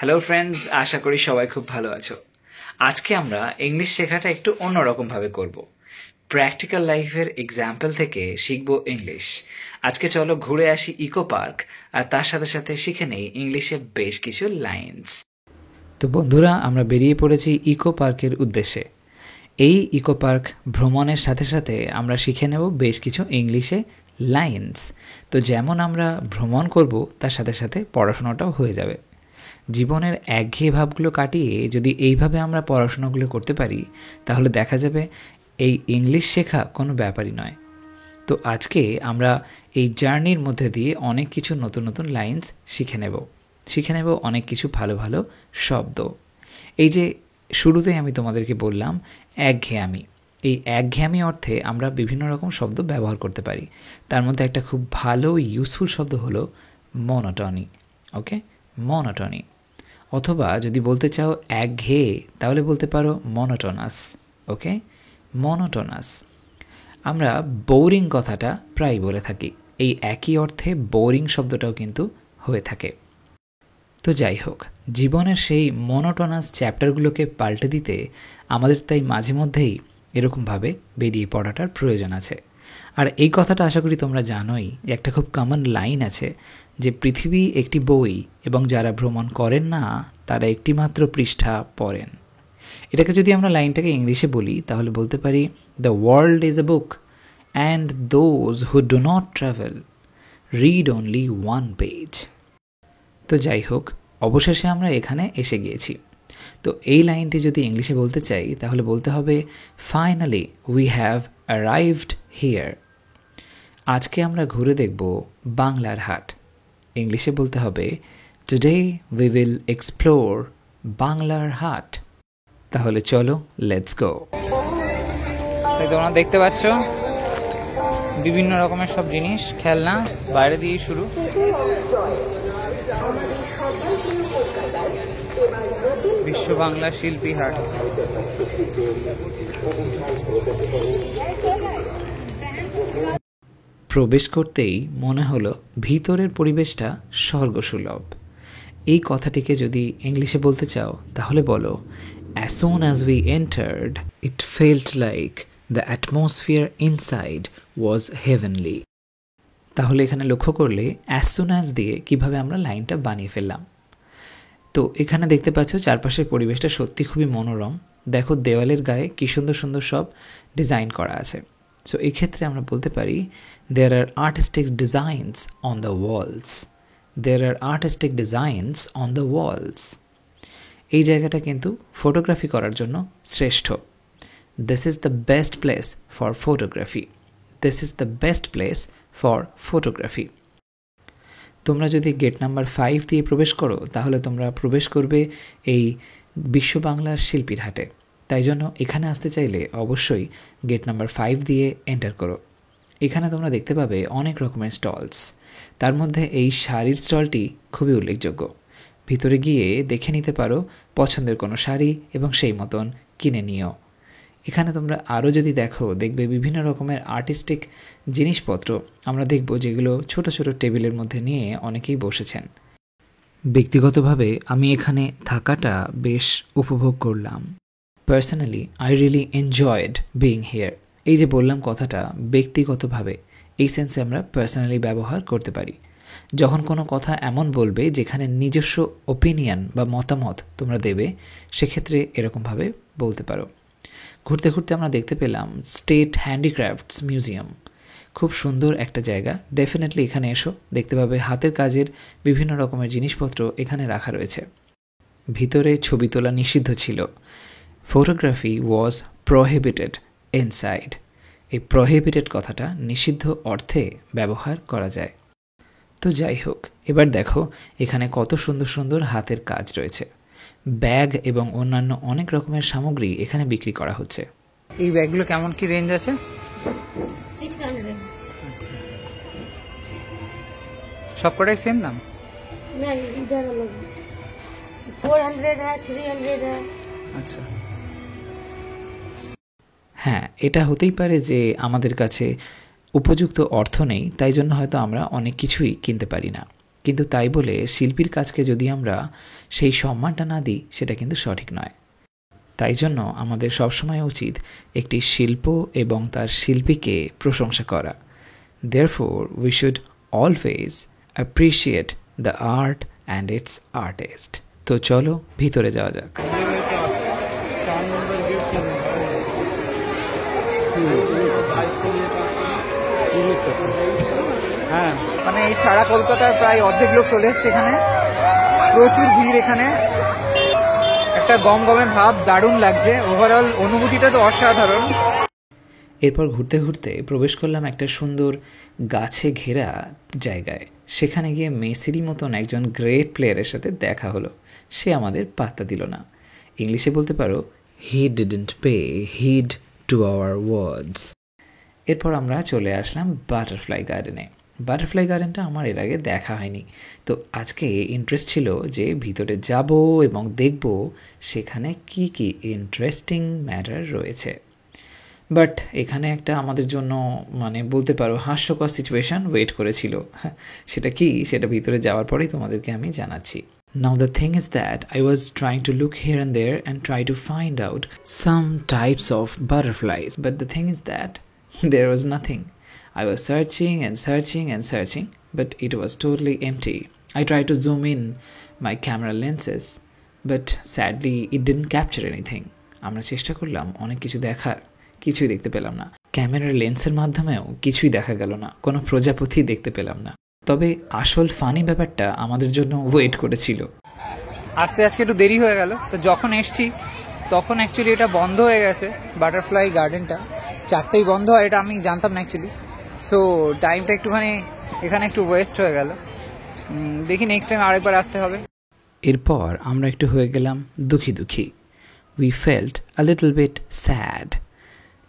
Hello friends, আশা করি সবাই খুব ভালো আছো। আজকে আমরা ইংলিশ শেখাটা একটু অন্যরকমভাবে করব। প্র্যাকটিক্যাল লাইফের এক্সাম্পল থেকে শিখবো ইংলিশ। আজকে চলো ঘুরে আসি ইকো পার্ক, আর তার সাথে সাথে শিখে নেই ইংলিশে বেশ কিছু লাইনস। তো বন্ধুরা, আমরা বেরিয়ে পড়েছি ইকো পার্কের উদ্দেশ্যে। এই ইকো পার্ক ভ্রমণের সাথে সাথে আমরা শিখে নেব বেশ কিছু ইংলিশে লাইনস। তো যেমন আমরা ভ্রমণ করব, তার সাথে সাথে পড়াশোনাটাও হয়ে যাবে। জীবনের একঘেয়ে ভাবগুলো কাটিয়ে যদি এইভাবে আমরা পড়াশোনাগুলো করতে পারি, তাহলে দেখা যাবে এই ইংলিশ শেখা কোনো ব্যাপারই নয়। তো আজকে আমরা এই জার্নির মধ্যে দিয়ে অনেক কিছু নতুন নতুন লাইনস শিখে নেব অনেক কিছু ভালো ভালো শব্দ। এই যে শুরুতেই আমি তোমাদেরকে বললাম একঘেয়ামি, এই একঘেয়ামি অর্থে আমরা বিভিন্ন রকম শব্দ ব্যবহার করতে পারি। তার মধ্যে একটা খুব ভালো ইউজফুল শব্দ হলো মনোটনি। ওকে, মনোটনি। অথবা যদি বলতে চাও একঘেয়ে, তাহলে বলতে পারো মনোটোনাস। ওকে, মনোটোনাস। আমরা বোরিং কথাটা প্রায় বলে থাকি, এই একই অর্থে বোরিং শব্দটাও কিন্তু হয়ে থাকে। তো যাই হোক, জীবনের সেই মনোটোনাস চ্যাপ্টারগুলোকে পাল্টে দিতে আমাদের তাই মাঝে মধ্যেই এরকমভাবে বেরিয়ে পড়াটার প্রয়োজন আছে। আর এই কথাটা আশা করি তোমরা জানোই, একটা খুব কমন লাইন আছে যে পৃথিবী একটি বই এবং যারা ভ্রমণ করেন না তারা একটি মাত্র পৃষ্ঠা পড়েন। এটাকে যদি আমরা লাইনটাকে ইংলিশে বলি, তাহলে বলতে পারি the world is a book and those who do not travel read only one page. তো যাই হোক, অবশেষে আমরা এখানে এসে গিয়েছি। তো এই লাইনটি যদি ইংলিশে বলতে চাই, তাহলে বলতে হবে finally we have arrived here. আজকে আমরা ঘুরে দেখব বাংলার হাট। ইংলিশে বলতে হবে টুডে উই উইল এক্সপ্লোর বাংলার হাট। তাহলে চলো, লেটস গো। তোমরা দেখতে পাচ্ছ বিভিন্ন রকমের সব জিনিস, খেলনা, বাইরে দিয়ে শুরু। বিশ্ব বাংলা শিল্পী হাট। প্রবেশ করতেই মনে হলো ভিতরের পরিবেশটা স্বর্গসুলভ। এই কথাটিকে যদি ইংলিশে বলতে চাও, তাহলে বলো as soon as we entered it felt like the atmosphere inside was heavenly। তাহলে এখানে লক্ষ্য করলে as soon as দিয়ে কিভাবে আমরা লাইনটা বানিয়ে ফেললাম। তো এখানে দেখতে পাচ্ছ চারপাশের পরিবেশটা সত্যি খুবই মনোরম। দেখো দেওয়ালের গায়ে কি সুন্দর সুন্দর সব ডিজাইন করা আছে। সো এই ক্ষেত্রে আমরা বলতে পারি there are artistic designs on the walls. There are artistic designs on the walls. এই জায়গাটা কিন্তু ফটোগ্রাফি করার জন্য শ্রেষ্ঠ। This is the best place for photography. This is the best place for photography. তোমরা যদি গেট নাম্বার 5 দিয়ে প্রবেশ করো, তাহলে তোমরা প্রবেশ করবে এই বিশ্ব বাংলার শিল্পীর হাটে। তাই জন্য এখানে আসতে চাইলে অবশ্যই গেট নাম্বার 5 দিয়ে এন্টার করো। এখানে তোমরা দেখতে পাবে অনেক রকমের স্টলস। তার মধ্যে এই শাড়ির স্টলটি খুবই উল্লেখযোগ্য। ভিতরে গিয়ে দেখে নিতে পারো পছন্দের কোনো শাড়ি এবং সেই মতন কিনে নিও। এখানে তোমরা আরও যদি দেখবে বিভিন্ন রকমের আর্টিস্টিক জিনিসপত্র আমরা দেখব, যেগুলো ছোট ছোট টেবিলের মধ্যে নিয়ে অনেকেই বসেছেন। ব্যক্তিগতভাবে আমি এখানে থাকাটা বেশ উপভোগ করলাম। Personally I really enjoyed being here. এই যে বললাম কথাটা ব্যক্তিগতভাবে, এই সেন্সে আমরা পার্সোনালি ব্যবহার করতে পারি। যখন কোনো কথা এমন বলবে যেখানে নিজস্ব ওপিনিয়ন বা মতামত তোমরা দেবে, সেক্ষেত্রে এরকমভাবে বলতে পারো। ঘুরতে ঘুরতে আমরা দেখতে পেলাম স্টেট হ্যান্ডিক্রাফটস মিউজিয়াম। খুব সুন্দর একটা জায়গা। ডেফিনেটলি এখানে এসো, দেখতে পাবে হাতের কাজের বিভিন্ন রকমের জিনিসপত্র এখানে রাখা রয়েছে। ভিতরে ছবি তোলা নিষিদ্ধ ছিল। ফটোগ্রাফি ওয়াজ প্রহিবিটেড ইনসাইড। এই প্রহিবিটেড কথাটা নিষিদ্ধ অর্থে ব্যবহার করা যায়। তো যাই হোক, এবার দেখো এখানে কত সুন্দর সুন্দর হাতের কাজ রয়েছে। ব্যাগ এবং অন্যান্য অনেক রকমের সামগ্রী এখানে বিক্রি করা হচ্ছে। এই ব্যাগগুলো কেমন কি রেঞ্জ আছে? 600। আচ্ছা, সবকটাই সেম দাম? না, इधर अलग 400 है, 300 है। আচ্ছা, হ্যাঁ, এটা হতেই পারে যে আমাদের কাছে উপযুক্ত অর্থ নেই, তাই জন্য হয়তো আমরা অনেক কিছুই কিনতে পারি না। কিন্তু তাই বলে শিল্পীর কাজকে যদি আমরা সেই সম্মানটা না দিই সেটা কিন্তু সঠিক নয়। তাই জন্য আমাদের সবসময় উচিত একটি শিল্প এবং তার শিল্পীকে প্রশংসা করা। Therefore, we should always appreciate the art and its artist. তো চলো ভিতরে যাওয়া যাক। হ্যাঁ, মানে এই সারা কলকাতার প্রায় অর্ধেক লোক চলে এসছে এখানে, প্রচুর ভিড় এখানে, একটা গমগমে ভাব, দারুণ লাগছে, ওভারঅল অনুভূতিটা তো অসাধারণ। এরপর ঘুরতে ঘুরতে প্রবেশ করলাম একটা সুন্দর গাছে ঘেরা জায়গায়। সেখানে গিয়ে মেসিরই মতন একজন গ্রেট প্লেয়ারের সাথে দেখা হলো। সে আমাদের পাত্তা দিল না। ইংলিশে বলতে পারো he didn't pay heed to our words. এরপর আমরা চলে আসলাম বাটারফ্লাই গার্ডেনে। বাটারফ্লাই গার্ডেনটা আমার এর আগে দেখা হয়নি, তো আজকে ইন্টারেস্ট ছিল যে ভিতরে যাব এবং দেখব সেখানে কি কি ইন্টারেস্টিং ম্যাটার রয়েছে। বাট এখানে একটা আমাদের জন্য মানে বলতে পারো হাস্যকর সিচুয়েশান ওয়েট করেছিল। সেটা কি, সেটা ভিতরে যাওয়ার পরেই তোমাদেরকে আমি জানাচ্ছি। Now the thing is that I was trying to look here and there and try to find out some types of butterflies, but the thing is that there was nothing. I was searching and searching and searching, but it was totally empty. I tried to zoom in my camera lenses, but sadly it didn't capture anything. আমরা চেষ্টা করলাম অনেক কিছু দেখার, কিছুই দেখতে পেলাম না। ক্যামেরার লেন্সের মাধ্যমেও কিছুই দেখা গেল না, কোনো প্রজাপতি দেখতে পেলাম না। তবে আসল ফানি ব্যাপারটা আমাদের জন্য ওয়েট করেছিল। আস্তে আস্তে একটু দেরি হয়ে গেল, তো যখন এসছি তখন অ্যাকচুয়ালি এটা বন্ধ হয়ে গেছে। বাটারফ্লাই গার্ডেনটা 4টেই বন্ধ হয়, এটা আমি জানতাম না অ্যাকচুয়ালি। সো টাইমটা একটুখানি এখানে একটু ওয়েস্ট হয়ে গেল। দেখি নেক্সট টাইম আরেকবার আসতে হবে। এরপর আমরা একটু হয়ে গেলাম দুঃখী। We felt a little bit sad.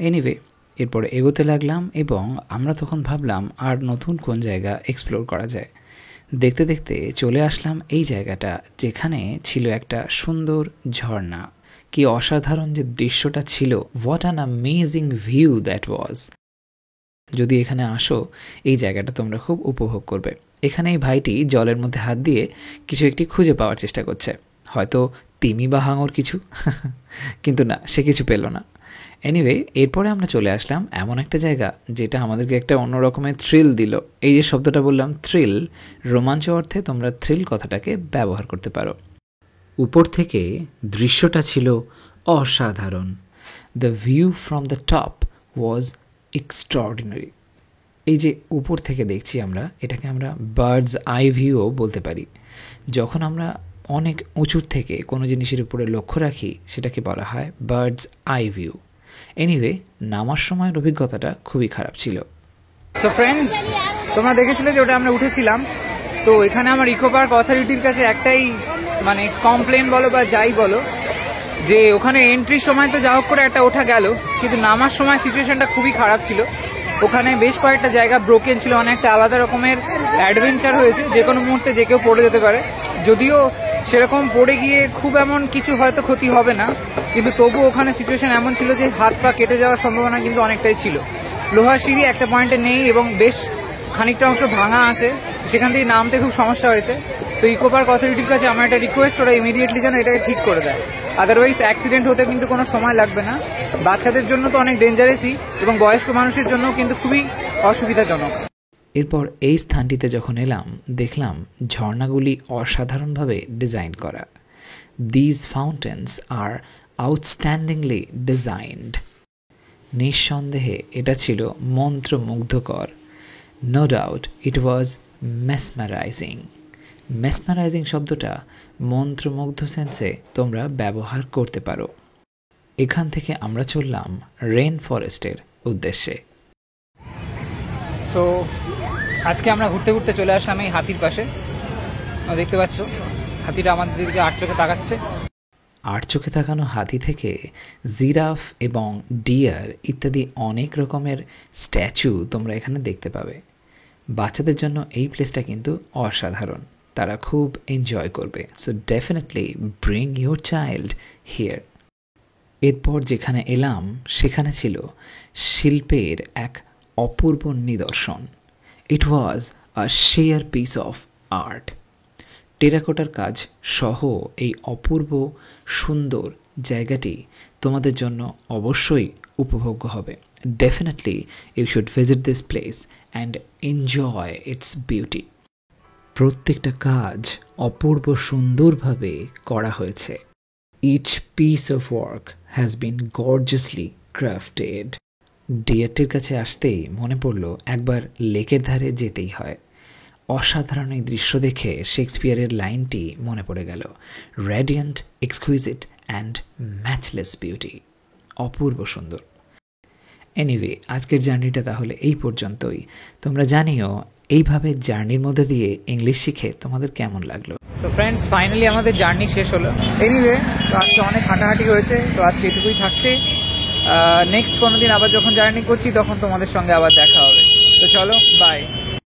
Anyway, এরপর এগোতে লাগলাম এবং আমরা তখন ভাবলাম আর নতুন কোন জায়গা এক্সপ্লোর করা যায়। দেখতে দেখতে চলে আসলাম এই জায়গাটা, যেখানে ছিল একটা সুন্দর ঝর্ণা। কি অসাধারণ যে দৃশ্যটা ছিল! What an amazing view that was. যদি এখানে আসো, এই জায়গাটা তোমরা খুব উপভোগ করবে। এখানে এই ভাইটি জলের মধ্যে হাত দিয়ে কিছু একটি খুঁজে পাওয়ার চেষ্টা করছে, হয়তো তিমি বা হাঙর কিছু, কিন্তু না, সে কিছু পেল না। এনিওয়ে, এরপরে আমরা চলে আসলাম এমন একটা জায়গা যেটা আমাদেরকে একটা অন্য রকমের থ্রিল দিল। এই যে শব্দটা বললাম থ্রিল, রোমাঞ্চ অর্থে তোমরা থ্রিল কথাটাকে ব্যবহার করতে পারো। উপর থেকে দৃশ্যটা ছিল অসাধারণ। The view from the top was extraordinary. এই যে উপর থেকে দেখছি আমরা, এটাকে আমরা বার্ডস আই ভিউও বলতে পারি। যখন আমরা অনেক উঁচুর থেকে কোনো জিনিসের উপরে লক্ষ্য রাখি, সেটাকে বলা হয় বার্ডস আই ভিউ। এনিওয়ে, নামার সময়ের অভিজ্ঞতাটা খুবই খারাপ ছিল। তো ফ্রেন্ডস, তোমরা দেখেছিলে যে ওটা আমরা উঠেছিলাম। তো এখানে আমার ইকো পার্ক অথরিটির কাছে একটাই মানে কমপ্লেন বলো বা যাই বলো, যে ওখানে এন্ট্রির সময় তো যা হোক করে একটা ওঠা গেল, কিন্তু নামার সময় সিচুয়েশনটা খুবই খারাপ ছিল। ওখানে বেশ কয়েকটা জায়গা ব্রোকেন ছিল, অনেকটা আলাদা রকমের অ্যাডভেঞ্চার হয়েছে, যে কোনো মুহূর্তে যে কেউ পড়ে যেতে পারে। যদিও সেরকম পড়ে গিয়ে খুব এমন কিছু হয়তো ক্ষতি হবে না, কিন্তু তবু ওখানে সিচুয়েশন এমন ছিল যে হাত পা কেটে যাওয়ার সম্ভাবনা কিন্তু অনেকটাই ছিল। লোহার সিঁড়ি একটা পয়েন্টে নেই এবং বেশ খানিকটা অংশ ভাঙা আছে, সেখান থেকে নামতে খুব সমস্যা হয়েছে। তো ইকো পার্ক অথরিটির কাছে আমার একটা রিকোয়েস্ট, ওরা ইমিডিয়েটলি যেন এটাকে ঠিক করে দেয়, আদারওয়াইজ অ্যাক্সিডেন্ট হতে কিন্তু কোনো সময় লাগবে না। বাচ্চাদের জন্য তো অনেক ডেঞ্জারাসই, এবং বয়স্ক মানুষের জন্য কিন্তু খুবই অসুবিধাজনক। এরপর এই স্থানটিতে যখন এলাম, দেখলাম ঝর্ণাগুলি অসাধারণভাবে ডিজাইন করা। These fountains are outstandingly designed. নিঃসন্দেহে এটা ছিল মন্ত্রমুগ্ধকর। No doubt it was mesmerizing. Mesmerizing শব্দটা মন্ত্রমুগ্ধ সেন্সে তোমরা ব্যবহার করতে পারো। এখান থেকে আমরা চললাম রেন ফরেস্টের উদ্দেশ্যে। সো আজকে আমরা ঘুরতে ঘুরতে চলে আসলাম এই হাতির পাশে। দেখতে পাচ্ছ হাতিটা আমাদের দিকে আট চোখে তাকাচ্ছে। আট চোখে তাকানো হাতি থেকে জিরাফ এবং ডিয়ার ইত্যাদি অনেক রকমের স্ট্যাচু তোমরা এখানে দেখতে পাবে। বাচ্চাদের জন্য এই প্লেসটা কিন্তু অসাধারণ, তারা খুব এনজয় করবে। So definitely bring your child here. এরপর যেখানে এলাম সেখানে ছিল শিল্পের এক অপূর্ব নিদর্শন। ইট ওয়াজ আ শেয়ার পিস অফ আর্ট। টেরাকোটার কাজ সহ এই অপূর্ব সুন্দর জায়গাটি তোমাদের জন্য অবশ্যই উপভোগ্য হবে। Definitely you should visit this place and enjoy its beauty. প্রত্যেকটা কাজ অপূর্ব সুন্দরভাবে করা হয়েছে। Each piece of work has been gorgeously crafted. ডিয়ারটির কাছে আসতেই মনে পড়ল একবার লেকের ধারে যেতেই হয়। অসাধারণ এই দৃশ্য দেখে শেক্সপিয়ারের লাইনটি মনে পড়ে গেল, রেডিয়েন্ট, এক্সকুইজিট অ্যান্ড ম্যাচলেস বিউটি। অপূর্ব সুন্দর। এনিওয়ে, আজকের জার্নিটা তাহলে এই পর্যন্তই। তোমরা জানিও এইভাবে জার্নির মধ্যে দিয়ে ইংলিশ শিখে তোমাদের কেমন লাগলো। তো ফ্রেন্ডস, ফাইনালি আমাদের জার্নি শেষ হলো। এনিওয়ে, তো আজকে অনেক হাঁটাহাঁটি হয়েছে, তো আজকে এটুকুই থাকছে। নেক্সট কোনো দিন আবার যখন জার্নি করছি তখন তোমাদের সঙ্গে আবার দেখা হবে। তো চলো, বাই।